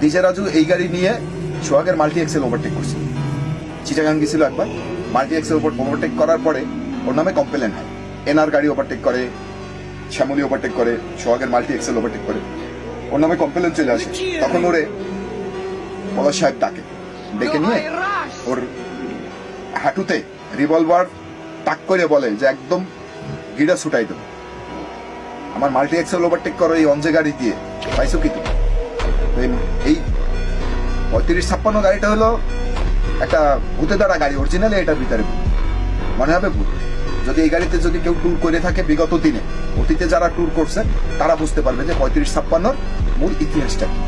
DJ Raju এই গাড়ি নিয়ে সোহাগের মাল্টি এক্সেল ওভারটেক করছে। চিটাগাং গেছিল একবার, মাল্টি এক্সেল ওভারটেক করার পরে ওর নামে কমপ্লেন হয়। এনআর গাড়ি ওভারটেক করে, শ্যামলী ওভারটেক করে, সোহাগের মাল্টি এক্সেল ওভারটেক করে, ওর নামে কমপ্লেন চলে আসে। তখন ওরে পলাশ সাহেব ডেকে নিয়ে ওর হাঁটুতে রিভলভার টাক করে বলে যে একদম গিড়া ছুটাই দেবো, আমার মাল্টি এক্সেল ওভারটেক করো এই অঞ্জে গাড়ি দিয়ে, পাইছো কি তুমি? এই 3556 গাড়িটা হলো একটা ভূতে দ্বারা গাড়ি, অরিজিনালি এটার ভিতরে মনে হবে ভূত। যদি এই গাড়িতে যদি কেউ ট্যুর করে থাকে বিগত দিনে, অতীতে যারা ট্যুর করছে তারা বুঝতে পারবে যে 3556 মূল ইতিহাসটা কি।